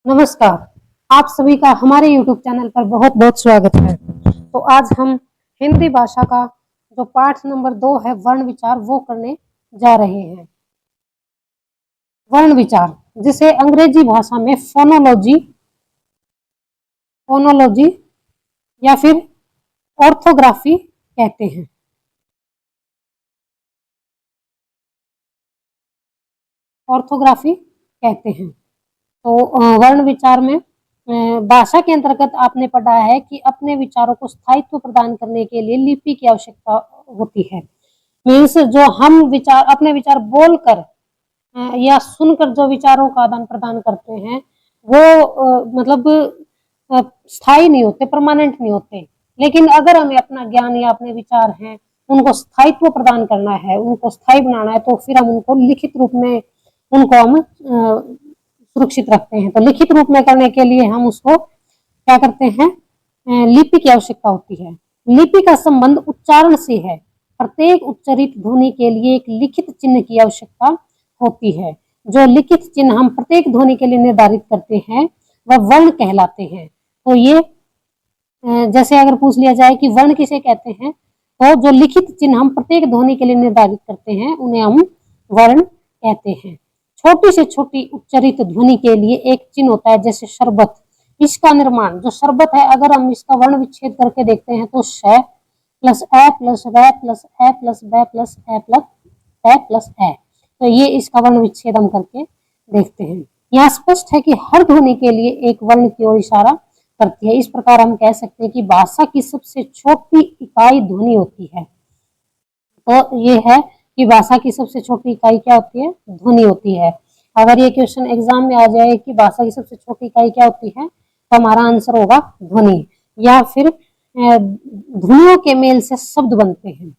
नमस्कार। आप सभी का हमारे YouTube चैनल पर बहुत बहुत स्वागत है। तो आज हम हिंदी भाषा का जो पाठ नंबर 2 है वर्ण विचार वो करने जा रहे हैं। वर्ण विचार जिसे अंग्रेजी भाषा में फोनोलॉजी या फिर ऑर्थोग्राफी कहते हैं। ऑर्थोग्राफी कहते हैं। तो वर्ण विचार में भाषा के अंतर्गत आपने पढ़ा है कि अपने विचारों को स्थायित्व प्रदान करने के लिए लिपि की आवश्यकता होती है। मीन्स जो हम विचार अपने विचार बोलकर या सुनकर जो विचारों का आदान प्रदान करते हैं वो मतलब स्थायी नहीं होते, परमानेंट नहीं होते। लेकिन अगर हमें अपना ज्ञान या अपने विचार हैं उनको स्थायित्व प्रदान करना है, उनको स्थायी बनाना है, तो फिर हम उनको लिखित रूप में उनको हम सुरक्षित रखते हैं। तो लिखित रूप में करने के लिए हम उसको क्या करते हैं, लिपि की आवश्यकता होती है। लिपि का संबंध उच्चारण से है। प्रत्येक उच्चरित ध्वनि के लिए एक लिखित चिन्ह की आवश्यकता होती है। जो लिखित चिन्ह हम प्रत्येक ध्वनि के लिए निर्धारित करते हैं वह वर्ण कहलाते हैं। तो ये जैसे अगर पूछ लिया जाए कि वर्ण किसे कहते हैं, तो जो लिखित चिन्ह हम प्रत्येक ध्वनि के लिए निर्धारित करते हैं उन्हें हम वर्ण कहते हैं। छोटी से छोटी उच्चरित ध्वनि के लिए एक चिन्ह होता है, जैसे शरबत। इसका निर्माण जो शरबत है, अगर हम इसका वर्ण विच्छेद करके देखते हैं तो श प्लस ए प्लस रे प्लस ए प्लस बे प्लस ए प्लस ए प्लस ए। तो ये इसका वर्ण विच्छेद हम करके देखते हैं। यहाँ स्पष्ट है कि हर ध्वनि के लिए एक वर्ण की ओर इशारा करती है। इस प्रकार हम कह सकते हैं कि भाषा की सबसे छोटी इकाई ध्वनि होती है। तो ये है कि भाषा की सबसे छोटी इकाई क्या होती है, ध्वनि होती है। अगर ये क्वेश्चन एग्जाम में आ जाए कि भाषा की सबसे छोटी इकाई क्या होती है, तो हमारा आंसर होगा ध्वनि। या फिर ध्वनियों के मेल से शब्द बनते हैं।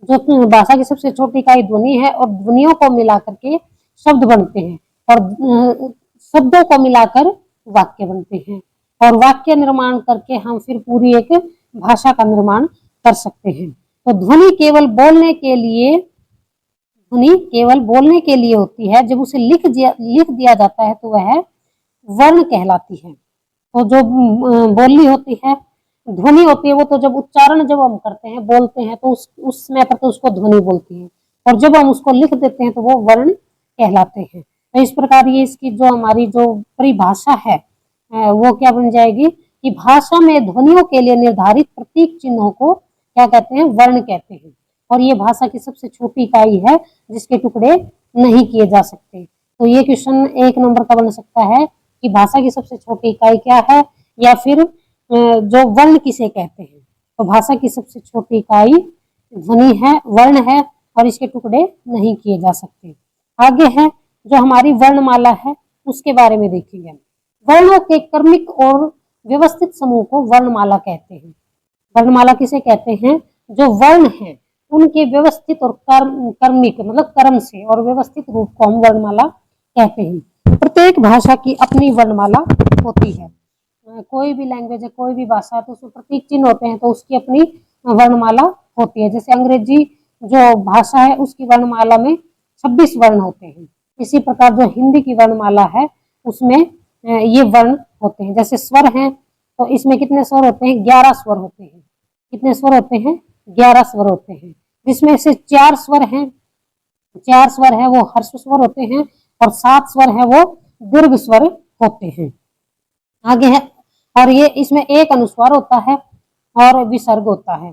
जो भाषा की सबसे छोटी इकाई ध्वनि है और ध्वनियों को मिलाकर के शब्द बनते हैं, और शब्दों को मिलाकर वाक्य बनते हैं, और वाक्य निर्माण करके हम फिर पूरी एक भाषा का निर्माण कर सकते हैं। तो ध्वनि केवल बोलने के लिए होती है। जब उसे लिख दिया जाता है तो वह वर्ण कहलाती है। तो जो बोली होती है, ध्वनि होती है, वो तो जब उच्चारण जब हम करते हैं, बोलते हैं, तो उस समय पर तो उसको ध्वनि बोलती है, और जब हम उसको लिख देते हैं तो वो वर्ण कहलाते हैं। तो इस प्रकार ये इसकी जो हमारी जो परिभाषा है वो क्या बन जाएगी कि भाषा में ध्वनियों के लिए निर्धारित प्रतीक चिन्हों को क्या कहते हैं, वर्ण कहते हैं। और ये भाषा की सबसे छोटी इकाई है जिसके टुकड़े नहीं किए जा सकते। तो ये क्वेश्चन 1 नंबर का बन सकता है कि भाषा की सबसे छोटी इकाई क्या है, या फिर जो वर्ण किसे कहते हैं। तो भाषा की सबसे छोटी इकाई ध्वनि है, वर्ण है, और इसके टुकड़े नहीं किए जा सकते। आगे है जो हमारी वर्णमाला है, उसके बारे में देखेंगे। वर्णों के क्रमिक और व्यवस्थित समूह को वर्णमाला कहते हैं। वर्णमाला किसे कहते हैं, जो वर्ण है उनके व्यवस्थित और क्रमिक मतलब क्रम से और व्यवस्थित रूप को हम वर्णमाला कहते हैं। प्रत्येक भाषा की अपनी वर्णमाला होती है। कोई भी लैंग्वेज है, कोई भी भाषा है, तो उसमें प्रतीक चिन्ह होते हैं, तो उसकी अपनी वर्णमाला होती है। जैसे अंग्रेजी जो भाषा है उसकी वर्णमाला में 26 वर्ण होते हैं। इसी प्रकार जो हिंदी की वर्णमाला है उसमें ये वर्ण होते हैं। जैसे स्वर हैं, तो इसमें कितने स्वर होते हैं, 11 स्वर होते हैं। कितने स्वर होते हैं, 11 स्वर होते हैं, जिसमें से 4 स्वर हैं, 4 स्वर है वो हर्ष स्वर होते हैं, और 7 स्वर है वो दीर्घ स्वर होते हैं। आगे है, और ये इसमें एक अनुस्वार होता है और विसर्ग होता है।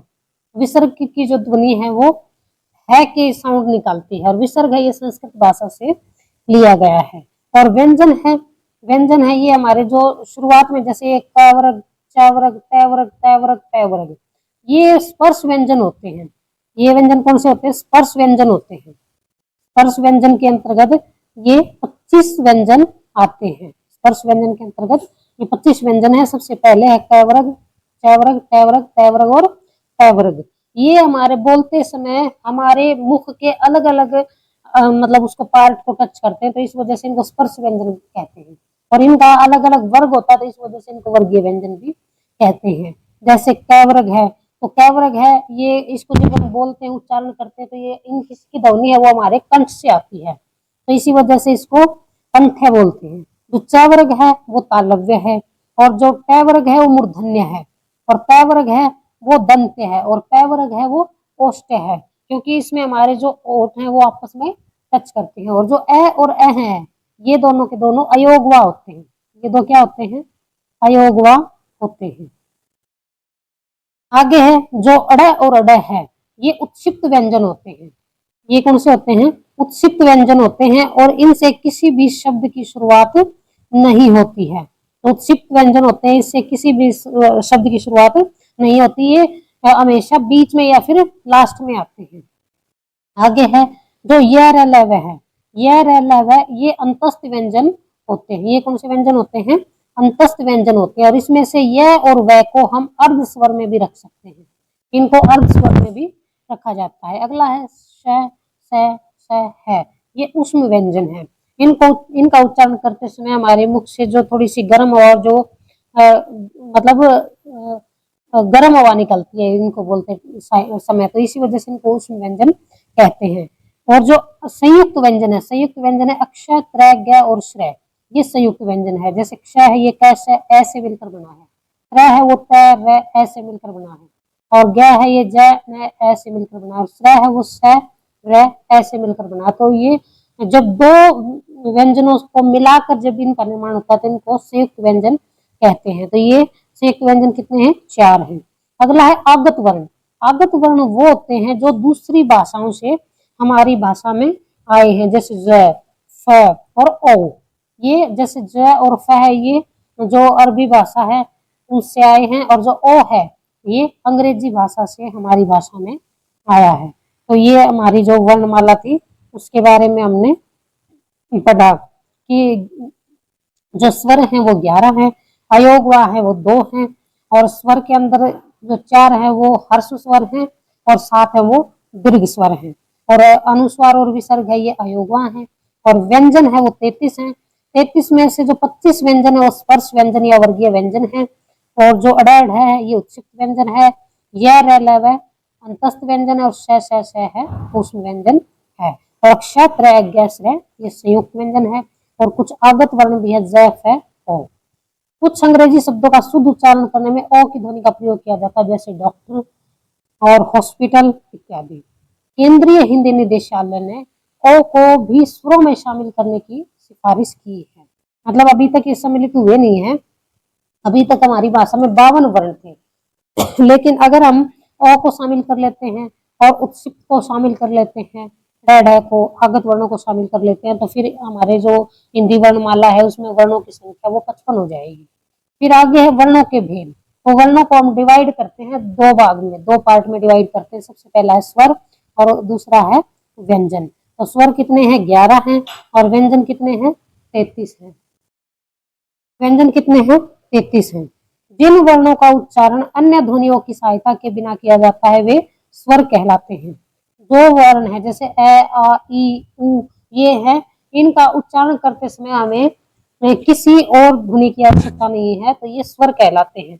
विसर्ग की जो ध्वनि है वो है के साउंड निकालती है, और विसर्ग है ये संस्कृत भाषा से लिया गया है। और व्यंजन है ये हमारे जो शुरुआत में जैसे क वर्ग, च वर्ग, त वर्ग, त वर्ग, प वर्ग, ये स्पर्श व्यंजन होते हैं। ये व्यंजन कौन से होते हैं, स्पर्श व्यंजन होते हैं। स्पर्श व्यंजन के अंतर्गत ये 25 व्यंजन आते हैं। स्पर्श व्यंजन के अंतर्गत ये 25 व्यंजन है। सबसे पहले है क वर्ग, च वर्ग, ट वर्ग, त वर्ग और प वर्ग। ये हमारे बोलते समय हमारे मुख के अलग अलग मतलब उसको पार्ट को टच करते हैं, तो इस वजह से इनको स्पर्श व्यंजन कहते हैं। और इनका अलग अलग वर्ग होता है, तो इस वजह से इनको वर्गीय व्यंजन भी कहते हैं। जैसे क वर्ग है, तो क वर्ग है ये, इसको जब हम बोलते हैं, उच्चारण करते हैं, तो ये इनकी ध्वनि है वो हमारे कंठ से आती है, तो इसी वजह से इसको कंठ बोलते हैं। जो च वर्ग है वो तालव्य है, और जो ट वर्ग है वो मूर्धन्य है, और त वर्ग है वो दंत्य है, और प वर्ग है वो ओष्ठ्य है, क्योंकि इसमें हमारे जो ओठ हैं वो आपस में टच करते हैं। और जो ए और अ है ये दोनों के दोनों अयोगवा होते हैं। ये दो क्या होते हैं? अयोगवा होते हैं। आगे है जो अड़ और अड है ये उत्क्षिप्त व्यंजन होते हैं। ये कौन से होते हैं? उत्क्षिप्त व्यंजन होते हैं, और इनसे किसी भी शब्द की शुरुआत नहीं होती है। तो उत्क्षिप्त व्यंजन होते हैं, इससे किसी भी शब्द की शुरुआत नहीं होती, ये हमेशा बीच में या फिर लास्ट में आते हैं। आगे है जो य र ल व है, य र ल व ये अंतस्थ व्यंजन होते हैं। ये कौन से व्यंजन होते हैं? अंतस्थ व्यंजन होते हैं, और इसमें से य और व को हम अर्ध स्वर में भी रख सकते हैं। इनको अर्ध स्वर में भी रखा जाता है। अगला है श, स है, ये ऊष्म व्यंजन है। इनका उच्चारण करते समय हमारे मुख से जो थोड़ी सी गर्म और जो मतलब गर्म हवा निकलती है, इनको बोलते समय, तो इसी वजह से इनको ऊष्म व्यंजन कहते हैं। और जो संयुक्त व्यंजन है, संयुक्त व्यंजन है अक्ष, त्र, ग और श्रय, ये संयुक्त व्यंजन है। जैसे क्ष है ये क से ए से मिलकर बना है, त्र है वो त र ए से मिलकर बना है, और ग है ये ज न ए से मिलकर बना है, और श्रय है वो स र ए से मिलकर बना। तो ये जब दो व्यंजनों को मिलाकर जब इनका निर्माण होता है तो इनको संयुक्त व्यंजन कहते हैं। तो ये संयुक्त व्यंजन कितने हैं? 4 हैं। अगला है आगत वर्ण। आगत वर्ण वो होते हैं जो दूसरी भाषाओं से हमारी भाषा में आए हैं, जैसे ज, फ और ओ। ये जैसे ज और फ है ये जो अरबी भाषा है उनसे आए हैं, और जो ओ है ये अंग्रेजी भाषा से हमारी भाषा में आया है। तो ये हमारी जो वर्णमाला थी उसके बारे में हमने पढ़ा कि जो स्वर हैं वो 11 हैं, अयोगवा है वो 2 हैं, और स्वर के अंदर जो 4 है वो हर्ष स्वर हैं, और 7 है वो दीर्घ स्वर हैं, और अनुस्वार और विसर्ग है ये अयोगवा है, और व्यंजन है वो 33 हैं। 33 में से जो 25 व्यंजन है वो स्पर्श व्यंजन या वर्गीय व्यंजन है, और जो अड़ैड़ है ये उत्क्षिप्त व्यंजन है, य र ल व अंतस्थ व्यंजन है, और श है ऊष्म व्यंजन है, और क्ष त्र ग श्र ये संयुक्त व्यंजन है, और कुछ आगत वर्ण भी है ज फ ओ। कुछ अंग्रेजी शब्दों का शुद्ध उच्चारण करने में ओ की ध्वनि का प्रयोग किया जाता है, जैसे डॉक्टर और हॉस्पिटल इत्यादि। केंद्रीय हिंदी निदेशालय ने ओ को भी स्वरों में शामिल करने की सिफारिश की है। मतलब अभी तक ये सम्मिलित हुए नहीं है, अभी तक हमारी भाषा में 52 वर्ण थे लेकिन अगर हम अ को शामिल कर लेते हैं और उत्क्षिप्त को शामिल कर लेते हैं, ड को, आगत वर्णों को शामिल कर लेते हैं, तो फिर हमारे जो हिंदी वर्णमाला है उसमें वर्णों की संख्या वो 55 हो जाएगी। फिर आगे है वर्णों के भेद। तो वर्णों को हम डिवाइड करते हैं 2 भाग में, 2 पार्ट में डिवाइड करते हैं। सबसे पहला है स्वर और दूसरा है व्यंजन। तो स्वर कितने हैं? 11 हैं, और व्यंजन कितने हैं? 33 हैं। व्यंजन कितने हैं? 33 हैं। जिन वर्णों का उच्चारण अन्य ध्वनियों की सहायता के बिना किया जाता है वे स्वर कहलाते हैं। जो वर्ण है जैसे ए, आ, ई, उ ये है, इनका उच्चारण करते समय हमें किसी और ध्वनि की आवश्यकता नहीं है, तो ये स्वर कहलाते हैं।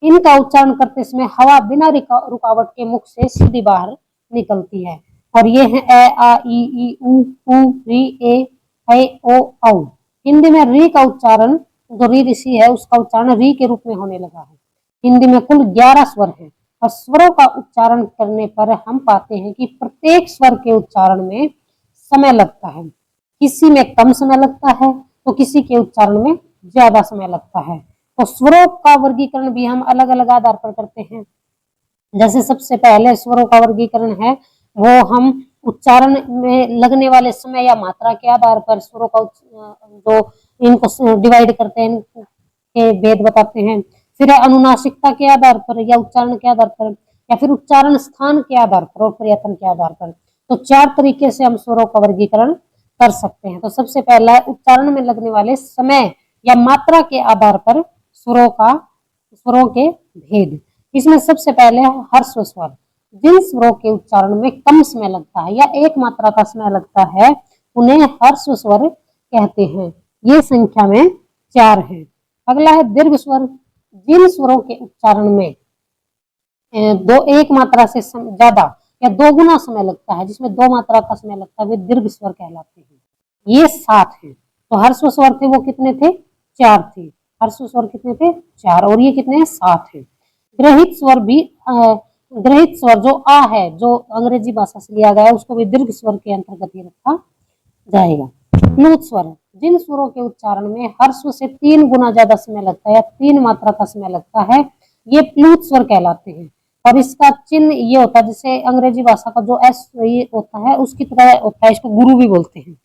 इनका उच्चारण करते समय हवा बिना रुकावट के मुख से सीधी बाहर निकलती है, और ये है ए, आ, ई, उ, री, ए, ऐ, ओ, औ। हिंदी में री का उच्चारण, जो री ऋषि है उसका उच्चारण री के रूप में होने लगा है। हिंदी में कुल 11 स्वर हैं, और स्वरों का उच्चारण करने पर हम पाते हैं कि प्रत्येक स्वर के उच्चारण में समय लगता है। किसी में कम समय लगता है तो किसी के उच्चारण में ज्यादा समय लगता है। तो स्वरों का वर्गीकरण भी हम अलग अलग आधार पर करते हैं। जैसे सबसे पहले स्वरों का वर्गीकरण है वो हम उच्चारण में लगने वाले समय या मात्रा के आधार पर स्वरों का जो इनको डिवाइड करते हैं, इनके भेद बताते हैं। फिर अनुनासिकता के आधार पर या उच्चारण के आधार पर, या फिर उच्चारण स्थान के आधार पर और प्रयत्न के आधार पर। तो 4 तरीके से हम स्वरों का वर्गीकरण कर सकते हैं। तो सबसे पहला है उच्चारण में लगने वाले समय या मात्रा के आधार पर स्वरों के भेद। इसमें सबसे पहले है हर्ष स्वर। जिन स्वरों के उच्चारण में कम समय लगता है या एक मात्रा का समय लगता है उन्हें हर्ष स्वर कहते हैं। ये संख्या में 4 हैं। अगला है दीर्घ स्वर। जिन स्वरों के उच्चारण में एक मात्रा से ज्यादा या 2 गुना समय लगता है, जिसमें 2 मात्रा का समय लगता है, वे दीर्घ स्वर कहलाते हैं। ये 7 हैं। तो ह्रस्व स्वर थे वो कितने थे? 4 थे। ह्रस्व स्वर कितने थे? 4। और ये कितने? 7 है। ग्रहित स्वर भी ग्रहित स्वर जो आ है, जो अंग्रेजी भाषा से लिया गया है, उसको भी दीर्घ स्वर के अंतर्गत ही रखा जाएगा। प्लुत स्वर, जिन स्वरों के उच्चारण में हर्ष से 3 गुना ज्यादा समय लगता है या 3 मात्रा का समय लगता है, ये प्लुत स्वर कहलाते हैं। और इसका चिन्ह ये होता है, जैसे अंग्रेजी भाषा का जो एस ये होता है उसकी तरह होता है, इसको गुरु भी बोलते हैं।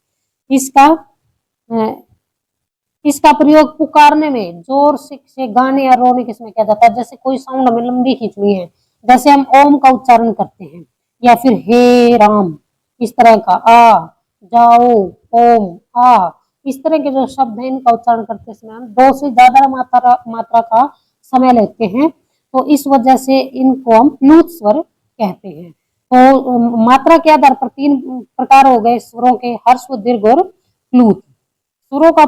इसका प्रयोग पुकारने में, जोर से गाने या रोने के समय किया जाता है। जैसे कोई साउंड हमें लंबी खींचनी है, जैसे हम ओम का उच्चारण करते हैं, या फिर हे राम, इस तरह का, आ जाओ, ओम, आ, इस तरह के जो शब्द हैं इनका उच्चारण करते समय हम 2 से ज्यादा मात्रा का समय लेते हैं, तो इस वजह से इनको हम प्लुत स्वर कहते हैं। तो मात्रा के आधार पर 3 प्रकार हो गए स्वरों के, हर्ष, दीर्घ और प्लुत। सुरों का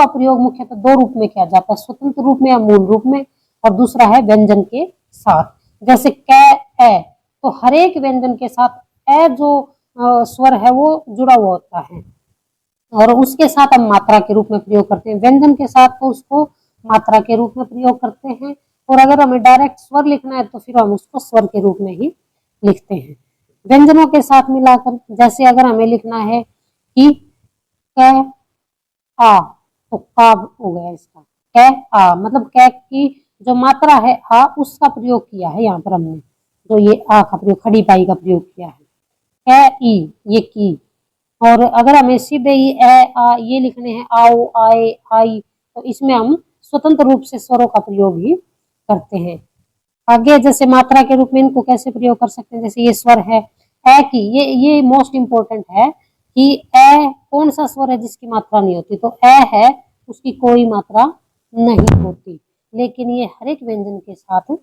प्रयोग मुख्यतः 2 रूप में किया जाता है, स्वतंत्र रूप में या मूल रूप में, और दूसरा है व्यंजन के साथ। जैसे क, ए, तो हर एक व्यंजन के साथ ए जो स्वर है वो जुड़ा हुआ होता है, और उसके साथ हम मात्रा के रूप में प्रयोग करते हैं। व्यंजन के साथ तो उसको मात्रा के रूप में प्रयोग करते हैं, और अगर हमें डायरेक्ट स्वर लिखना है तो फिर हम उसको स्वर के रूप में ही लिखते हैं। व्यंजनों के साथ मिलाकर, जैसे अगर हमें लिखना है कि क, आ, तो का हो गया इसका, क, आ, मतलब क की जो मात्रा है आ, उसका प्रयोग किया है यहाँ पर हमने, जो ये आ का प्रयोग, खड़ी पाई का प्रयोग किया है। क, ई, ये की। और अगर हमें सीधे ही ए, आ ये लिखने हैं, आओ, आए, आई, तो इसमें हम स्वतंत्र रूप से स्वरों का प्रयोग ही करते हैं। आगे जैसे मात्रा के रूप में इनको कैसे प्रयोग कर सकते हैं, जैसे ये स्वर है ए की, ये मोस्ट इंपोर्टेंट है कि ए कौन सा स्वर है जिसकी मात्रा नहीं होती, तो ए है, उसकी कोई मात्रा नहीं होती, लेकिन ये हर एक व्यंजन के साथ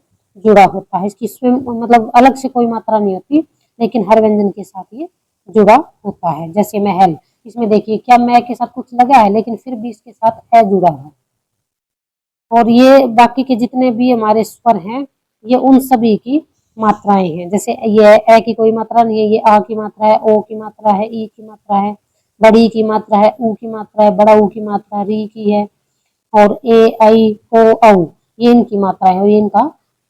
जुड़ा होता है, इसकी स्वयं मतलब अलग से कोई मात्रा नहीं होती, लेकिन हर व्यंजन के साथ ये जुड़ा होता है। जैसे महल, इसमें देखिए क्या मैं के साथ कुछ लगा है, लेकिन फिर भी इसके साथ ए जुड़ा है। और ये बाकी के जितने भी हमारे स्वर हैं, ये उन सभी की मात्राएं हैं। जैसे ये ए की कोई मात्रा नहीं है, ये आ की मात्रा है, ओ की मात्रा है, ई की मात्रा है, बड़ी की मात्रा है, ऊ की मात्रा है, बड़ा ऊ की मात्रा, री की है, और ए, आई, ओ, औ, ये इनकी मात्रा है और ये इनका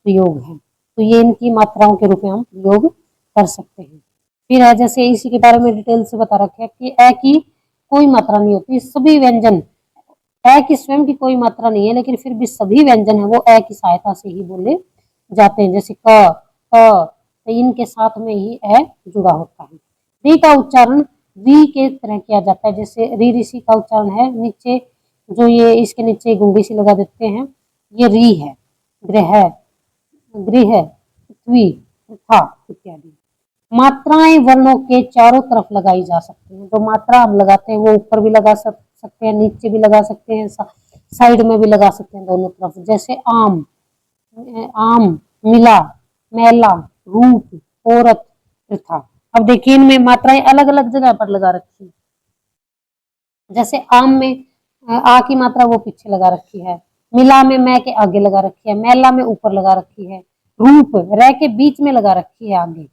प्रयोग है। तो ये इनकी मात्राओं के रूप में हम प्रयोग कर सकते हैं। फिर है जैसे इसी के बारे में डिटेल से बता रखा है कि ए की कोई मात्रा नहीं होती, सभी व्यंजन, ए की स्वयं की कोई मात्रा नहीं है, लेकिन फिर भी सभी व्यंजन है वो ए की सहायता से ही बोले जाते हैं। जैसे क, तो इनके साथ में ही ए जुड़ा होता है। री का उच्चारण री के तरह किया जाता है, जैसे री ऋषि का उच्चारण है, नीचे जो ये इसके नीचे गुंगी सी लगा देते हैं, ये री है। गृह, गृह, पृथ्वी, पृथा इत्यादि। मात्राएं वर्णों के चारों तरफ लगाई जा सकती हैं। जो मात्रा हम लगाते हैं वो ऊपर भी लगा सकते हैं, नीचे भी लगा सकते हैं, साइड में भी लगा सकते हैं, दोनों तरफ। जैसे आम, आम, मिला, मैला, रूप, औरत, प्रथा। अब देखिए इनमें मात्राएं अलग अलग जगह पर लगा रखी है। जैसे आम में आ की मात्रा वो पीछे लगा रखी है, मिला में मैं के आगे लगा रखी है, मैला में ऊपर लगा रखी है, रूप रह के बीच में लगा रखी है आगे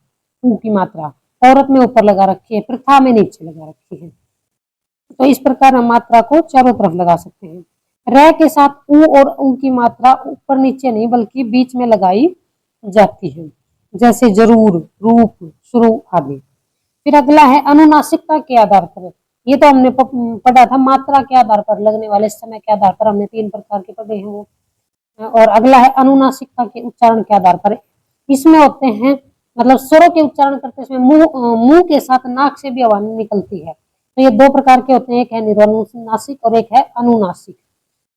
ऊ की मात्रा, औरत में ऊपर लगा रखी है, प्रथा में नीचे लगा रखी है। तो इस प्रकार हम मात्रा को चारों तरफ लगा सकते हैं। र के साथ ऊ और ऊ की मात्रा ऊपर नीचे नहीं बल्कि बीच में लगाई जाती है, जैसे जरूर, रूप, शुरू आदि। फिर अगला है अनुनासिकता के आधार पर। ये तो हमने पढ़ा था, मात्रा के आधार पर, लगने वाले समय के आधार पर हमने 3 प्रकार के पढ़े हैं वो। और अगला है अनुनासिकता के उच्चारण के आधार पर। इसमें होते हैं मतलब स्वरों के उच्चारण करते समय मुंह के साथ नाक से भी हवा निकलती है। तो ये 2 प्रकार के होते हैं, एक है निरनुनासिक और एक है अनुनासिक।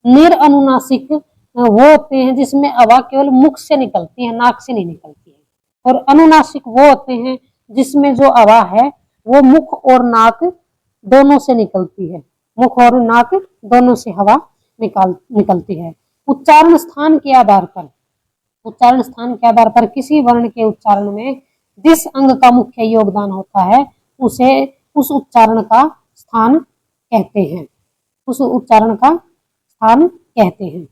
निरअनुनासिक वो होते हैं जिसमें हवा केवल मुख से निकलती है, नाक से नहीं निकलती है। और अनुनासिक वो होते हैं जिसमें जो हवा है वो मुख और नाक दोनों से निकलती है, मुख और नाक दोनों से हवा निकलती है। उच्चारण स्थान के आधार पर, उच्चारण स्थान के आधार पर किसी वर्ण के उच्चारण में जिस अंग का मुख्य योगदान होता है उसे उस उच्चारण का स्थान कहते हैं, उस उच्चारण का स्थान कहते हैं।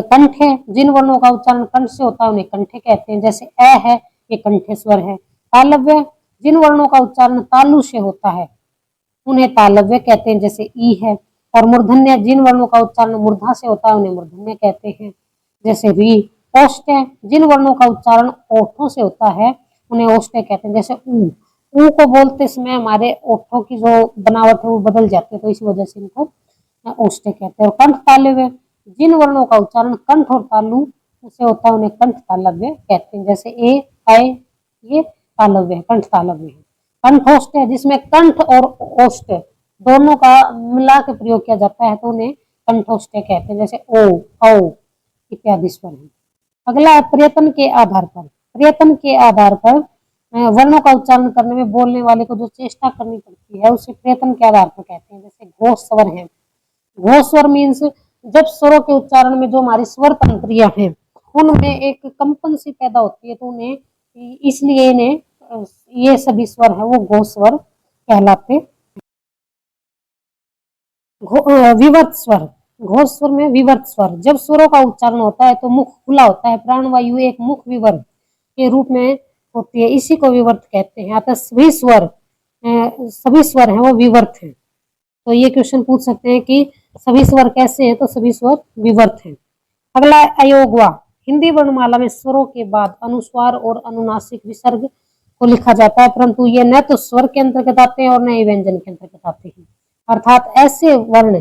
कंठे, जिन वर्णों का उच्चारण कंठ से होता है उन्हें कंठे कहते हैं, जैसे ए है ये कंठे स्वर है। तालव्य, जिन वर्णों का उच्चारण तालु से होता है उन्हें तालव्य कहते हैं, जैसे ई है। और मूर्धन्य जिन वर्णों का उच्चारण मूर्धा से होता है उन्हें मूर्धन्य कहते हैं, जैसे री। ओष्ठ्य जिन वर्णों का उच्चारण ओठों से होता है उन्हें ओष्ठ्य कहते हैं, जैसे ऊ। ऊ को बोलते समय हमारे ओठों की जो बनावट है वो बदल जाती है, तो इस वजह से इनको ओष्ठ्य कहते हैं। और कंठ तालव्य जिन वर्णों का उच्चारण कंठ और तालु से होता है उन्हें कंठ तालव्य कहते हैं, जैसे ए, ऐ, ये तालव्य है, कंठ तालव्य है। कंठोष्ठ है जिसमें कंठ और ओष्ठ दोनों का मिला के प्रयोग किया जाता है तो उन्हें कंठोष्ठ कहते हैं, जैसे ओ, औ इत्यादि स्वर है। अगला है प्रयत्न के आधार पर। प्रयत्न के आधार पर वर्णों का उच्चारण करने में बोलने वाले को जो चेष्टा करनी पड़ती है उसे प्रयत्न के आधार पर कहते हैं, जैसे घोष स्वर है। घोष स्वर मीन्स जब स्वरों के उच्चारण में जो हमारी स्वर तंत्रियां हैं उनमें एक कंपन सी पैदा होती है तो उन्हें इसलिए इन्हें ये सभी स्वर है वो घोष स्वर कहलाते। विवर्त स्वर। घोष स्वर में विवर्त स्वर जब स्वरों का उच्चारण होता है तो मुख खुला होता है, प्राणवायु एक मुख विवर्त के रूप में होती है, इसी को विवर्त कहते हैं। अतः सभी स्वर हैं वो विवर्त हैं। तो ये क्वेश्चन पूछ सकते हैं कि सभी स्वर कैसे हैं, तो सभी स्वर विवर्त हैं। अगला अयोगवा। हिंदी वर्णमाला में स्वरों के बाद अनुस्वार और अनुनासिक विसर्ग को लिखा जाता है, परंतु ये न तो स्वर के अंतर्गत आते हैं और न ही व्यंजन के अंतर्गत आते हैं। अर्थात ऐसे वर्ण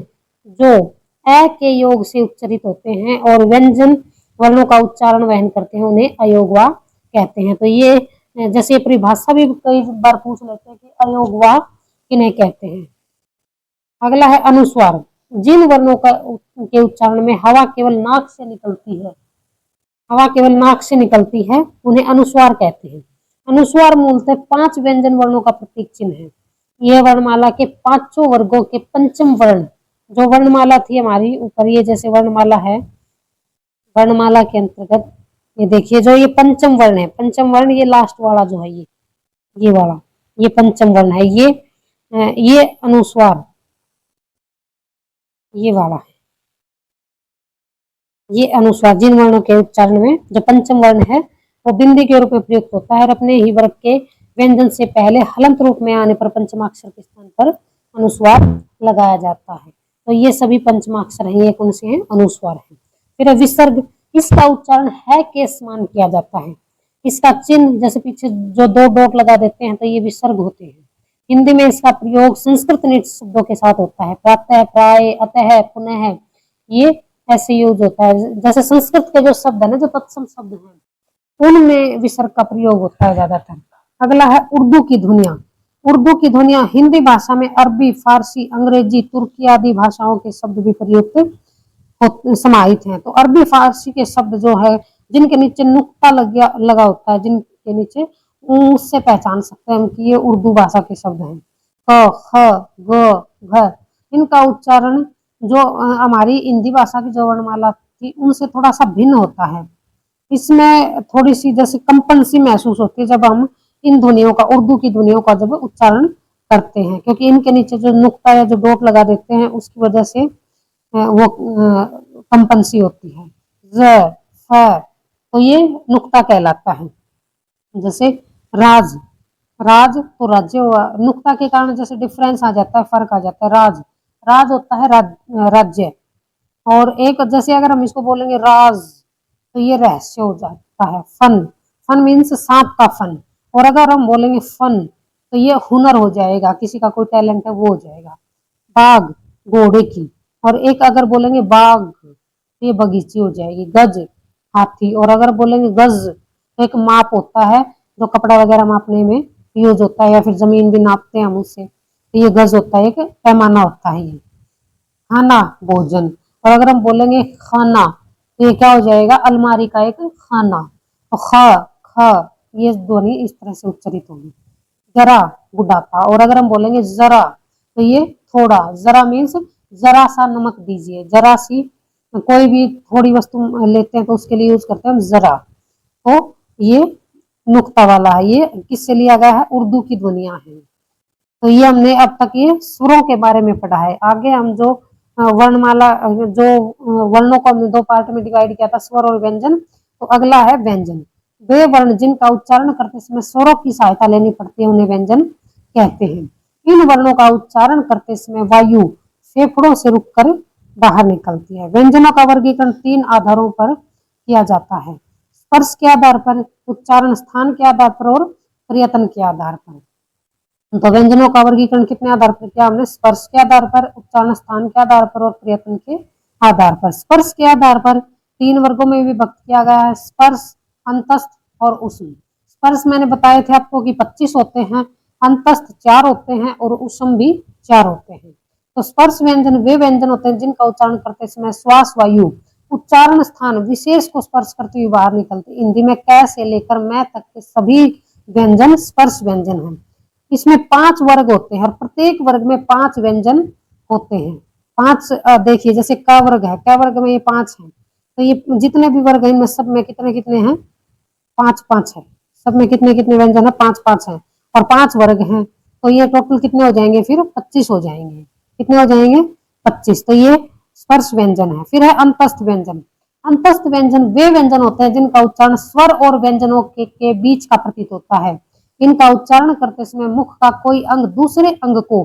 जो अ के योग से उच्चरित होते हैं और व्यंजन वर्णों का उच्चारण वहन करते हैं उन्हें अयोगवा कहते हैं। तो ये जैसे परिभाषा भी कई बार पूछ लेते हैं कि अयोगवा किन्हें कहते हैं। अगला है अनुस्वार। जिन वर्णों के उच्चारण में हवा केवल नाक से निकलती है उन्हें अनुस्वार कहते हैं। अनुस्वार मूलतः 5 व्यंजन वर्णों का प्रतीक चिन्ह है। यह वर्णमाला के 5 वर्गों के पंचम वर्ण, जो वर्णमाला थी हमारी ऊपर, ये जैसे वर्णमाला है, वर्णमाला के अंतर्गत ये देखिए जो ये पंचम वर्ण है, पंचम वर्ण ये लास्ट वाला जो है ये वाला, ये पंचम वर्ण है, ये अनुस्वार ये वाला है, ये अनुस्वार जिन वर्णों के उच्चारण में जो पंचम वर्ण है वो बिंदी के रूप में प्रयुक्त होता है और अपने ही वर्ग के व्यंजन से पहले हलंत रूप में आने पर पंचमाक्षर के स्थान पर अनुस्वार लगाया जाता है। तो ये सभी पंचमाक्षर हैं, ये कौन से हैं, अनुस्वार है। फिर विसर्ग। इसका उच्चारण है के समान किया जाता है। इसका चिन्ह जैसे पीछे जो 2 डॉट लगा देते हैं तो ये विसर्ग होते हैं। हिंदी में इसका प्रयोग संस्कृत निज शब्दों के साथ होता है, प्रातः, प्राय, अतः, पुनः, ये ऐसे यूज होता है। जैसे संस्कृत के जो शब्द है ना, जो तत्सम शब्द हैं उनमें विसर्ग का प्रयोग होता है ज्यादातर। अगला है उर्दू की ध्वनियां। उर्दू की ध्वनियां हिंदी भाषा में अरबी, फारसी, अंग्रेजी, तुर्की आदि भाषाओं के शब्द भी प्रयुक्त समाहित हैं। तो अरबी फारसी के शब्द जो है जिनके नीचे नुक्ता लगा होता है, जिनके नीचे उससे पहचान सकते हैं हम कि ये उर्दू भाषा के शब्द हैं। क, ख, ग, घ, इनका उच्चारण जो हमारी हिंदी भाषा की जो वर्णमाला थी उनसे थोड़ा सा भिन्न होता है। इसमें थोड़ी सी जैसे कंपन सी महसूस होती है जब हम इन ध्वनियों का, उर्दू की ध्वनियों का जब उच्चारण करते हैं, क्योंकि इनके नीचे जो नुक्ता या जो डॉट लगा देते हैं उसकी वजह से वो कंपन सी होती है। ज, फ, तो ये नुक्ता कहलाता है। जैसे राज, राज तो राज्य हुआ, नुक्ता के कारण जैसे डिफरेंस आ जाता है, फर्क आ जाता है। राज, राज होता है राज्य। और एक जैसे अगर हम इसको बोलेंगे राज तो ये रहस्य हो जाता है। फन, फन मीन्स सांप का फन। और अगर हम बोलेंगे फन तो ये हुनर हो जाएगा, किसी का कोई टैलेंट है वो हो जाएगा। बाग, घोड़े की। और एक अगर बोलेंगे बाग तो ये बगीची हो जाएगी। गज, हाथी। और अगर बोलेंगे गज तो एक माप होता है जो कपड़ा वगैरह मापने में यूज होता है, या फिर जमीन भी नापते हैं हम उससे, तो ये गज होता है, एक पैमाना होता है ये। खाना, भोजन। और अगर हम बोलेंगे खाना तो ये क्या हो जाएगा, अलमारी का एक खाना। तो ख, ख, ये ध्वनि इस तरह से उच्चरित होगी। जरा, बुढ़ापा। और अगर हम बोलेंगे जरा तो ये थोड़ा, जरा मीन्स जरा सा नमक दीजिए, जरा सी, कोई भी थोड़ी वस्तु लेते हैं तो उसके लिए यूज करते हैं हम जरा। तो ये नुक्ता वाला है, ये किससे लिया गया है, उर्दू की ध्वनियां हैं। तो ये हमने अब तक ये सुरों के बारे में पढ़ा है। आगे हम जो वर्णमाला, जो वर्णों को हमने 2 पार्ट में डिवाइड किया था, स्वर और व्यंजन, तो अगला है व्यंजन। वे वर्ण जिनका उच्चारण करते समय स्वरों की सहायता लेनी पड़ती है उन्हें व्यंजन कहते हैं। इन वर्णों का उच्चारण करते समय वायु फेफड़ों से रुककर बाहर निकलती है। व्यंजनों का वर्गीकरण 3 आधारों पर किया जाता है, स्पर्श के आधार पर, उच्चारण स्थान के आधार पर और प्रयत्न के आधार पर। तो व्यंजनों का वर्गीकरण कितने आधार पर किया हमने? स्पर्श के आधार पर, उच्चारण स्थान के आधार पर और प्रयत्न के आधार पर। स्पर्श के आधार पर 3 वर्गों में विभक्त किया गया है, स्पर्श, अंतस्थ और उष्म। स्पर्श मैंने बताए थे आपको कि 25 होते हैं, अंतस्थ 4 होते हैं और उष्म भी 4 होते हैं। तो स्पर्श व्यंजन वे व्यंजन होते हैं जिनका उच्चारण करते समय श्वास वायु उच्चारण स्थान विशेष को स्पर्श करते हुए बाहर निकलते। हिंदी में क से लेकर मैं तक के सभी व्यंजन स्पर्श व्यंजन हैं। इसमें 5 वर्ग होते हैं और प्रत्येक वर्ग में 5 व्यंजन होते हैं। 5 देखिए जैसे क वर्ग है, क वर्ग में ये 5 है, तो ये जितने भी वर्ग हैं इनमें सब में कितने कितने हैं? 5-5 है। सब में कितने कितने व्यंजन है? 5-5 है और 5 वर्ग हैं, तो ये टोटल कितने हो जाएंगे? फिर 25 हो जाएंगे। कितने हो जाएंगे? 25। तो ये स्पर्श व्यंजन है। फिर है अंतस्थ व्यंजन। अंतस्थ व्यंजन वे व्यंजन होते हैं जिनका उच्चारण स्वर और व्यंजनों के बीच का प्रतीत होता है। इनका उच्चारण करते समय मुख का कोई अंग दूसरे अंग को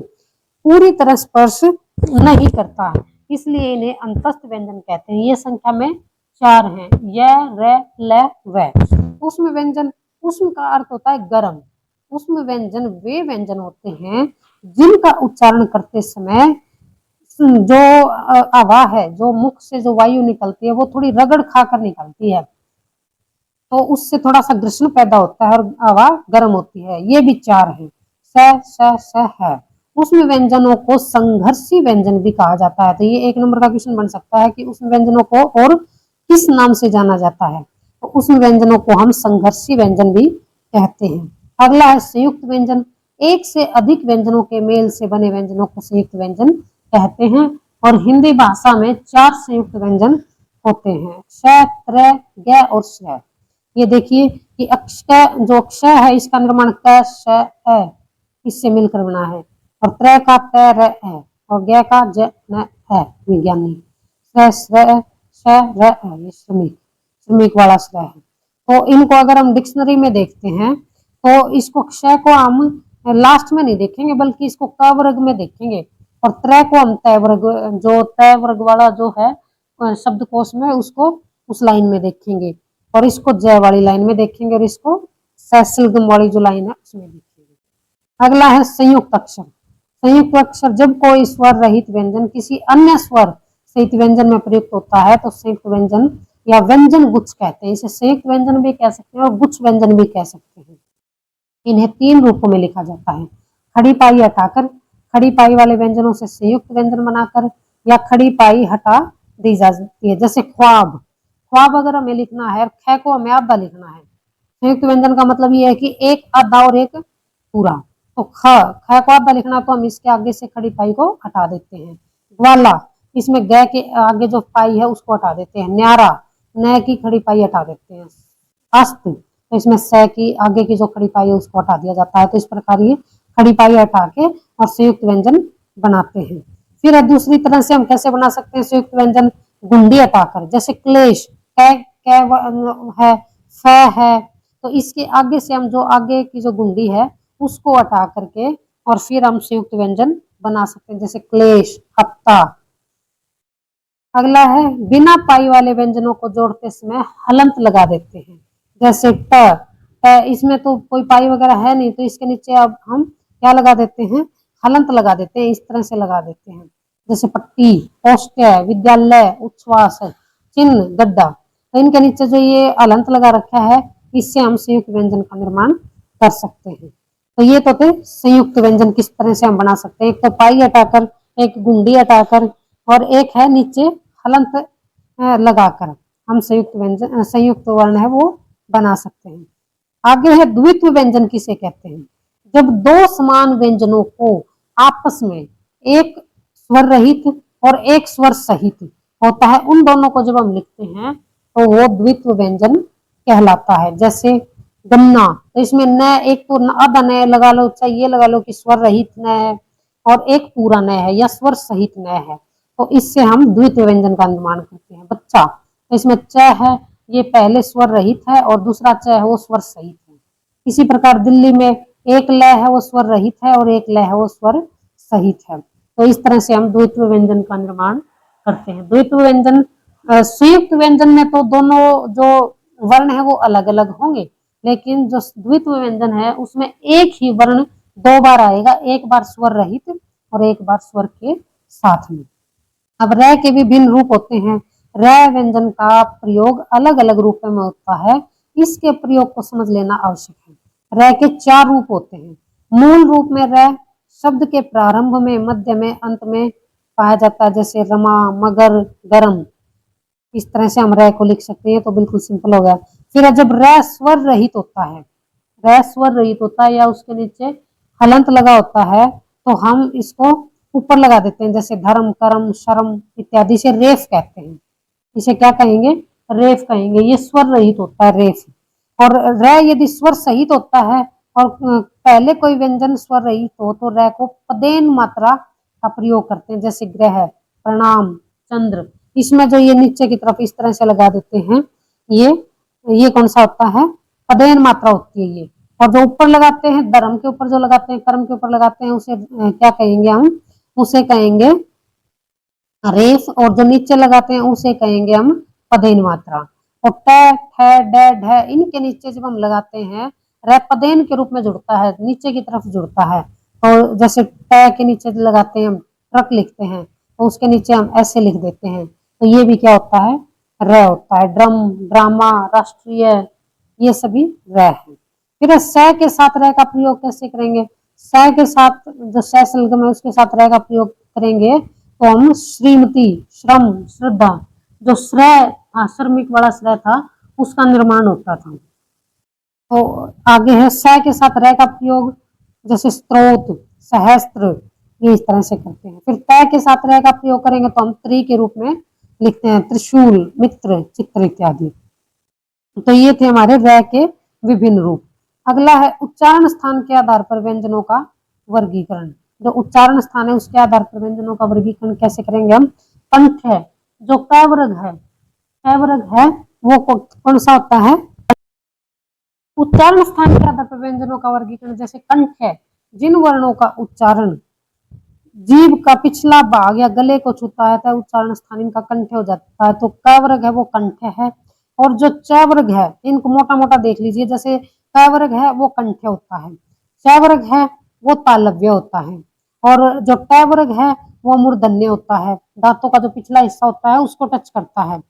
पूरी तरह स्पर्श नहीं करता, इसलिए इन्हें अंतस्थ व्यंजन कहते हैं। ये संख्या में 4 हैं, य, र, ल, व। उष्म व्यंजन, उष्म का अर्थ होता है गर्म। उष्म व्यंजन वे व्यंजन होते हैं जिनका उच्चारण करते समय जो हवा है, जो मुख से जो वायु निकलती है वो थोड़ी रगड़ खाकर निकलती है, तो उससे थोड़ा सा घर्षण पैदा होता है और हवा गर्म होती है। ये भी 4 है, स है। उसमें व्यंजनों को संघर्षी व्यंजन भी कहा जाता है। तो ये 1 नंबर का क्वेश्चन बन सकता है कि उसमें व्यंजनों को और किस नाम से जाना जाता है? तो उसमें व्यंजनों को हम संघर्षी व्यंजन भी कहते हैं। अगला है संयुक्त व्यंजन। एक से अधिक व्यंजनों के मेल से बने व्यंजनों को संयुक्त व्यंजन कहते हैं और हिंदी भाषा में 4 संयुक्त व्यंजन होते हैं, श, त्र, ग और श। ये देखिए कि जो अक्षय है इसका निर्माण क, श, अ इससे मिलकर बना है और त्र का त, र, है और ग का ज, न, है विज्ञानी। ये श्रमिक वाला श्र है। तो इनको अगर हम डिक्शनरी में देखते हैं तो इसको क्षय को हम लास्ट में नहीं देखेंगे बल्कि इसको क वर्ग में देखेंगे और त्रय को हम तय वर्ग, जो तय वर्ग वाला जो है शब्दकोश में उसको उस लाइन में देखेंगे और इसको जय वाली लाइन में देखेंगे और इसको सैसलगम वाली जो लाइन है उसमें देखेंगे। अगला है संयुक्त अक्षर। संयुक्त अक्षर जब कोई स्वर रहित व्यंजन किसी अन्य स्वर सहित व्यंजन में प्रयुक्त होता है तो संयुक्त व्यंजन या व्यंजन गुच्छ कहते हैं। इसे संयुक्त व्यंजन भी कह सकते हैं और गुच्छ व्यंजन भी कह सकते हैं। इन्हें 3 रूपों में लिखा जाता है, खड़ी पाई हटाकर, खड़ी पाई वाले व्यंजनों से संयुक्त व्यंजन बनाकर, या खड़ी पाई हटा दी जाती है। जैसे ख्वाब, ख्वाब अगर हमें लिखना है, ख को हमें आधा लिखना है। संयुक्त व्यंजन का मतलब ये है कि एक आधा और एक पूरा। तो ख को आधा लिखना तो हम इसके आगे से खड़ी पाई को हटा देते हैं। ग्वाला, इसमें ग के आगे जो पाई है उसको हटा देते हैं। न्यारा, न की खड़ी पाई हटा देते हैं। अस्त, तो इसमें स की आगे की जो खड़ी पाई है उसको हटा दिया जाता है। तो इस प्रकार ये खड़ी पाई हटा के और संयुक्त व्यंजन बनाते हैं। फिर है दूसरी तरह से हम कैसे बना सकते हैं संयुक्त व्यंजन? गुंडी हटाकर, जैसे क्लेश, है, फ है, तो इसके आगे से हम जो आगे की जो गुंडी है उसको हटा करके और फिर हम संयुक्त व्यंजन बना सकते हैं, जैसे क्लेश, हत्ता। अगला है बिना पाई वाले व्यंजनों को जोड़ते समय हलंत लगा देते हैं, जैसे ट, इसमें तो कोई पाई वगैरह है नहीं तो इसके नीचे अब हम क्या लगा देते हैं? हलंत लगा देते हैं। इस तरह से लगा देते हैं, जैसे पट्टी, औष्ठ्य, विद्यालय, उच्छ्वास, चिन्ह, गड्ढा। तो इनके नीचे जो ये हलंत लगा रखा है इससे हम संयुक्त व्यंजन का निर्माण कर सकते हैं। तो ये तो थे संयुक्त व्यंजन किस तरह से हम बना सकते हैं। एक तो पाई हटाकर, एक गुंडी हटाकर और एक है नीचे हलंत लगाकर हम संयुक्त व्यंजन, संयुक्त वर्ण है वो बना सकते हैं। आगे है द्वित्व व्यंजन किसे कहते हैं? जब 2 समान व्यंजनों को आपस में एक स्वर रहित और एक स्वर सहित होता है, उन दोनों को जब हम लिखते हैं तो वो द्वित्व व्यंजन कहलाता है। जैसे गन्ना, तो इसमें न एक तो आधा न लगा लो, चाहे ये लगा लो कि स्वर रहित न है और एक पूरा न है या स्वर सहित न है, तो इससे हम द्वित्व व्यंजन का निर्माण करते हैं। बच्चा, तो इसमें च है, ये पहले स्वर रहित है और दूसरा च है वो स्वर सहित है। इसी प्रकार दिल्ली में एक लय है वो स्वर रहित है और एक लय है वो स्वर सहित है। तो इस तरह से हम द्वित्व व्यंजन का निर्माण करते हैं। द्वित्व व्यंजन संयुक्त व्यंजन में तो दोनों जो वर्ण है वो अलग अलग होंगे, लेकिन जो द्वित्व व्यंजन है उसमें एक ही वर्ण दो बार आएगा, एक बार स्वर रहित और एक बार स्वर के साथ में। अब र के विभिन्न रूप होते हैं। र व्यंजन का प्रयोग अलग अलग रूपों में होता है, इसके प्रयोग को समझ लेना आवश्यक है। र के 4 रूप होते हैं। मूल रूप में र शब्द के प्रारंभ में, मध्य में, अंत में पाया जाता है, जैसे रमा, मगर, गरम। इस तरह से हम र को लिख सकते हैं, तो बिल्कुल सिंपल हो गया। फिर जब र स्वर रहित होता है, र स्वर रहित होता है या उसके नीचे हलंत लगा होता है, तो हम इसको ऊपर लगा देते हैं, जैसे धर्म, कर्म, शर्म इत्यादि से रेफ कहते हैं। इसे क्या कहेंगे? रेफ कहेंगे। ये स्वर रहित होता है, रेफ। और र यदि स्वर सहित होता है और पहले कोई व्यंजन स्वर रहित हो तो र को पदेन मात्रा का प्रयोग करते हैं, जैसे ग्रह, प्रणाम, चंद्र। इसमें जो ये नीचे की तरफ इस तरह से लगा देते हैं, ये कौन सा होता है? पदेन मात्रा होती है ये। और जो ऊपर लगाते हैं, धर्म के ऊपर जो लगाते हैं, कर्म के ऊपर लगाते हैं, उसे क्या कहेंगे हम? उसे कहेंगे रेफ। और जो नीचे लगाते हैं उसे कहेंगे हम पदेन मात्रा। और ट, ठ, ड, ढ इनके नीचे जब हम लगाते हैं, र पदेन के रूप में जुड़ता है, नीचे की तरफ जुड़ता है। और जैसे ट के नीचे लगाते हैं हम ट्रक लिखते हैं, तो उसके नीचे हम ऐसे लिख देते हैं, तो ये भी क्या होता है? र होता है। ड्रम, ड्रामा, राष्ट्रीय, ये सभी र है। फिर स के साथ र का प्रयोग कैसे करेंगे? स के साथ जो स सलगम है उसके साथ र का प्रयोग करेंगे, तो हम श्रीमती, श्रम, श्रद्धा, जो श्रय था, श्रमिक वाला श्रय था, उसका निर्माण होता था। तो आगे है स के साथ र का प्रयोग, जैसे स्त्रोत, सहस्त्र, ये इस तरह से करते हैं। फिर त के साथ र का प्रयोग करेंगे तो हम त्रि के रूप में लिखते हैं, त्रिशूल, मित्र, चित्र इत्यादि। तो ये थे हमारे र के विभिन्न रूप। अगला है उच्चारण स्थान के आधार पर व्यंजनों का वर्गीकरण। जो उच्चारण स्थान है उसके आधार पर व्यंजनों का वर्गीकरण कैसे करेंगे हम? कंठ है, जो क वर्ग है, क वर्ग है, वो कौन सा होता है? उच्चारण स्थान के आधार पर व्यंजनों का वर्गीकरण, जैसे कंठ है, जिन वर्णों का उच्चारण जीभ का पिछला भाग या गले को छूता है तो उच्चारण स्थान इनका कंठ हो जाता है, तो क वर्ग है वो कंठ है। और जो च वर्ग है, इनको मोटा मोटा देख लीजिए, जैसे क वर्ग है वो कंठ होता है, च वर्ग है वो तालव्य होता है, और जो ट वर्ग है वो मूर्धन्य होता है, दांतों का जो पिछला हिस्सा होता है उसको टच करता है।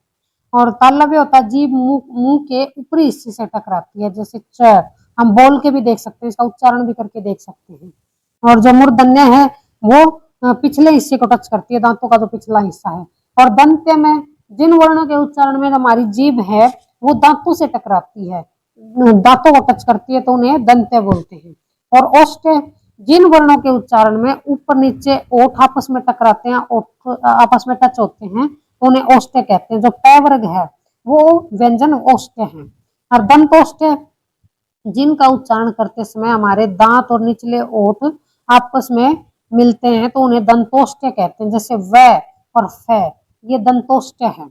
और तालव्य होता है, जीभ मुंह के ऊपरी हिस्से से टकराती है, जैसे च। हम बोल के भी देख सकते हैं, इसका उच्चारण भी करके देख सकते हैं। और जो मूर्धन्य है वो पिछले हिस्से को टच करती है, दांतों का जो पिछला हिस्सा है। और दंत्य में जिन वर्णों के उच्चारण में हमारी जीभ है वो दांतों से टकराती है, दांतों को टच करती है, तो उन्हें दंत्य बोलते हैं। और ओष्ठ, जिन वर्णों के उच्चारण में ऊपर नीचे ओठ आपस में टकराते हैं, ओठ आपस में टच होते हैं, तो उन्हें ओष्ठ कहते हैं। जो प वर्ग है वो व्यंजन ओष्ठ है। और दंतोष्ठ, जिनका उच्चारण करते समय हमारे दांत और निचले ओठ आपस में मिलते हैं, तो उन्हें दंतोष्ठ कहते हैं, जैसे व और फ, ये दंतोष्ठ है।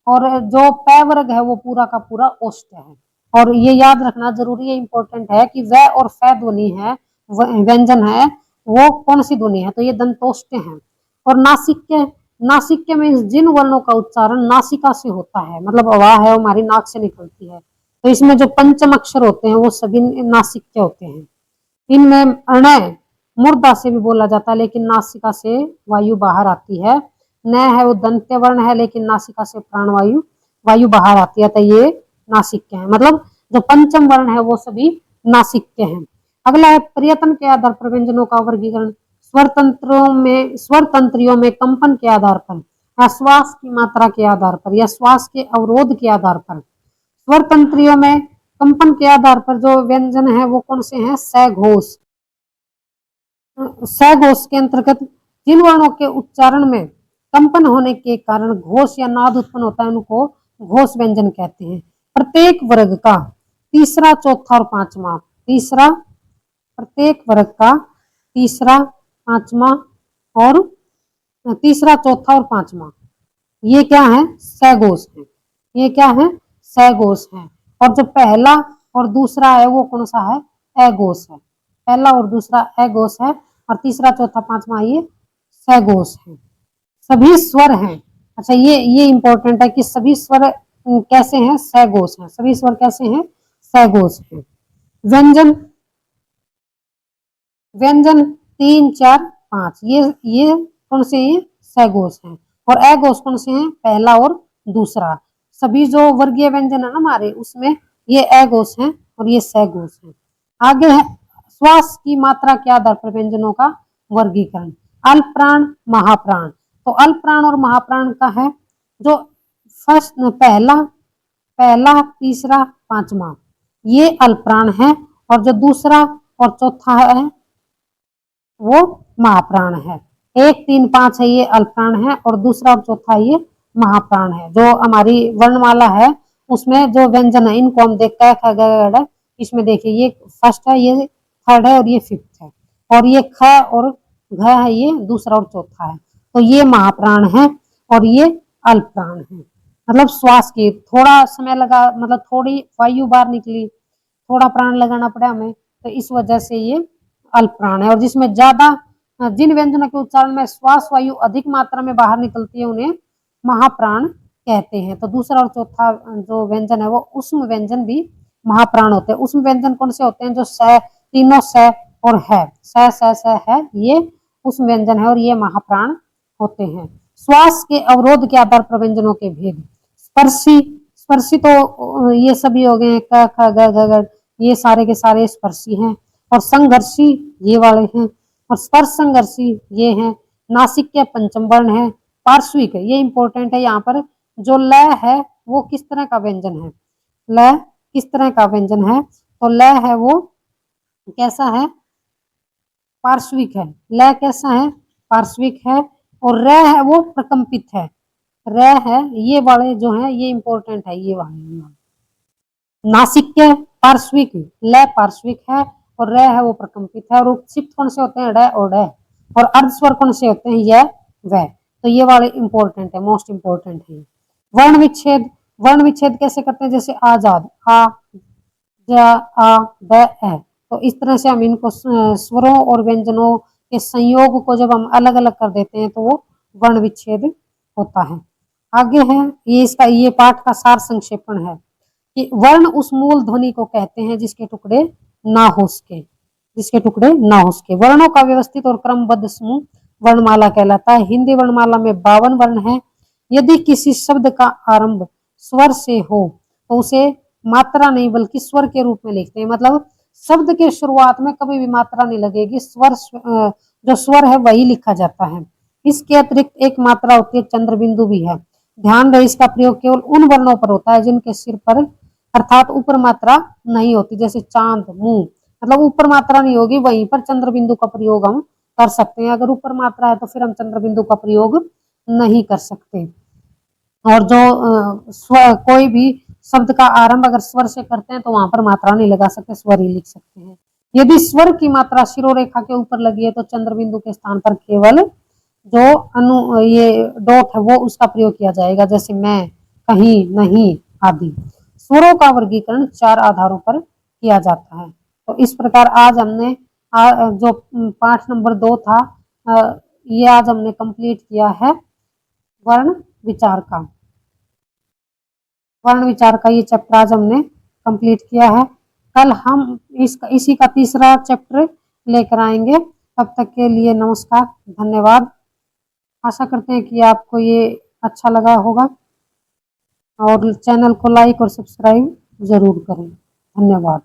और जो प वर्ग है वो पूरा का पूरा ओष्ठ है। और ये याद रखना जरूरी है, इंपॉर्टेंट है कि व और फ ध्वनि है, व्यंजन है, वो कौन सी ध्वनि है? तो ये दंतोष्ठ है। और नासिक्य, नासिक्य में जिन वर्णों का उच्चारण नासिका से होता है, मतलब हवा है हमारी नाक से निकलती है, तो इसमें जो पंचम अक्षर होते हैं वो सभी नासिक्य होते हैं। इनमें अणय मूर्धा से भी बोला जाता है, लेकिन नासिका से वायु बाहर आती है। न है वो दंत्य वर्ण है, लेकिन नासिका से प्राणवायु वायु बाहर आती है, तो ये नासिक्य है। मतलब जो पंचम वर्ण है वो सभी नासिक्य हैं। अगला है प्रयत्न के आधार पर व्यंजनों का वर्गीकरण। स्वर तंत्रियों में कंपन के आधार पर, श्वास की मात्रा के आधार पर या श्वास के अवरोध के आधार पर, स्वर तंत्रियों में कंपन के आधार पर जो व्यंजन है वो कौन से हैं? सघोष। सघोष के अंतर्गत जिन वर्णों के उच्चारण में कंपन होने के कारण घोष या नाद उत्पन्न होता है, उनको घोष व्यंजन कहते हैं। प्रत्येक वर्ग का तीसरा, चौथा और पांचवा, तीसरा, प्रत्येक वर्ग का तीसरा, पांचवा और तीसरा, चौथा और पांचवा, ये क्या है? सघोष है। ये क्या है? सघोष है। और जो पहला और दूसरा है वो कौन सा है? अघोष है। पहला और दूसरा अघोष है, और तीसरा चौथा पांचवा ये सघोष है। सभी स्वर हैं, अच्छा ये इंपॉर्टेंट है कि सभी स्वर कैसे हैं, सघोष हैं। सभी स्वर कैसे हैं, सघोष हैं। व्यंजन, व्यंजन 3, 4, 5 ये कौन से हैं, सघोष हैं। और अघोष कौन से हैं, पहला और दूसरा। सभी जो वर्गीय व्यंजन है ना हमारे, उसमें ये अघोष हैं और ये सघोष हैं। आगे है श्वास की मात्रा के आधार पर व्यंजनों का वर्गीकरण। अल्प प्राण, महाप्राण। तो अल्प प्राण और महाप्राण का है जो फर्स्ट पहला तीसरा पांचवा ये अल्प प्राण है, और जो दूसरा और चौथा है वो महाप्राण है। 1, 3, 5 है ये अल्प प्राण है, और दूसरा और चौथा ये महाप्राण है। जो हमारी वर्णमाला है उसमें जो व्यंजन है इनको हम देखते हैं ख ग घ, इसमें देखिए ये फर्स्ट है, ये थर्ड है और ये फिफ्थ है, और ये ख और घ है ये दूसरा और चौथा है। तो ये महाप्राण है और ये अल्प प्राण है। मतलब श्वास की थोड़ा समय लगा, मतलब थोड़ी वायु बाहर निकली, थोड़ा प्राण लगाना पड़ा हमें, तो इस वजह से ये अल्प प्राण है। और जिसमें ज्यादा जिन व्यंजनों के उच्चारण में श्वास वायु अधिक मात्रा में बाहर निकलती है उन्हें महाप्राण कहते हैं। तो दूसरा और चौथा जो व्यंजन है वो उष्म व्यंजन भी महाप्राण होते हैं। उष्म व्यंजन कौन से होते हैं, जो स, तीनों स और है, स है, ये उष्म व्यंजन है और ये महाप्राण होते हैं। श्वास के अवरोध के आधार पर व्यंजनों के भेद। स्पर्शी, स्पर्शी तो ये सभी हो गए, क ख ग घ ग, ये सारे के सारे स्पर्शी हैं। और संघर्षी ये वाले हैं, और स्पर्श संघर्षी ये हैं। नासिक के पंचम वर्ण है। पार्श्विक, ये इंपॉर्टेंट है, यहाँ पर जो ल है वो किस तरह का व्यंजन है, ल किस तरह का व्यंजन है, तो ल है वो कैसा है, पार्श्विक है। ल कैसा है, पार्श्विक है। और र है वो प्रकंपित है, र है, ये वाले जो है ये इंपॉर्टेंट है, ये वाले। नासिक के पार्श्विक, ल पार्श्विक है और र है वो प्रकंपित है। और उपक्षिप्त कौन से होते हैं, ड और ड। और अर्धस्वर कौन से होते हैं, यह वह। तो ये वाले इंपॉर्टेंट है, मोस्ट इंपॉर्टेंट है। वर्ण विच्छेद, वर्ण विच्छेद कैसे करते हैं, जैसे आजाद, आ ज आ द ए। तो इस तरह से हम इनको स्वरों और व्यंजनों के संयोग को जब हम अलग अलग कर देते हैं तो वो वर्ण विच्छेद होता है। आगे है ये इसका ये पाठ का सार संक्षेपण है कि वर्ण उस मूल ध्वनि को कहते हैं जिसके टुकड़े ना हो सके, जिसके टुकड़े ना हो सके। वर्णों का व्यवस्थित और क्रमबद्ध समूह वर्णमाला कहलाता है। हिंदी वर्णमाला में 52 वर्ण है। यदि किसी शब्द का आरंभ स्वर से हो तो उसे मात्रा नहीं बल्कि स्वर के रूप में लिखते हैं। मतलब शब्द के शुरुआत में कभी भी मात्रा नहीं लगेगी, स्वर जो स्वर है वही लिखा जाता है। इसके अतिरिक्त एक मात्रा होती है, चंद्र बिंदु भी है। ध्यान रहे इसका प्रयोग केवल उन वर्णों पर होता है जिनके सिर पर अर्थात ऊपर मात्रा नहीं होती, जैसे चांद, मुंह, मतलब ऊपर मात्रा नहीं होगी, वहीं पर चंद्र बिंदु का प्रयोग हम कर सकते हैं। अगर ऊपर मात्रा है तो फिर हम चंद्र बिंदु का प्रयोग नहीं कर सकते। और जो कोई भी शब्द का आरंभ अगर स्वर से करते हैं तो वहां पर मात्रा नहीं लगा सकते, स्वर ही लिख सकते हैं। यदि स्वर की मात्रा शिरोरेखा के ऊपर लगी है तो चंद्र बिंदु के स्थान पर केवल जो ये डॉट है वो उसका प्रयोग किया जाएगा, जैसे मैं, कहीं, नहीं आदि। स्वरों का वर्गीकरण 4 आधारों पर किया जाता है। तो इस प्रकार आज हमने जो पाठ नंबर 2 था ये आज हमने कंप्लीट किया है वर्ण विचार का। वर्ण विचार का ये चैप्टर आज हमने कंप्लीट किया है। कल हम इसी का तीसरा चैप्टर लेकर आएंगे। तब तक के लिए नमस्कार, धन्यवाद। आशा करते हैं कि आपको ये अच्छा लगा होगा और चैनल को लाइक और सब्सक्राइब जरूर करें। धन्यवाद।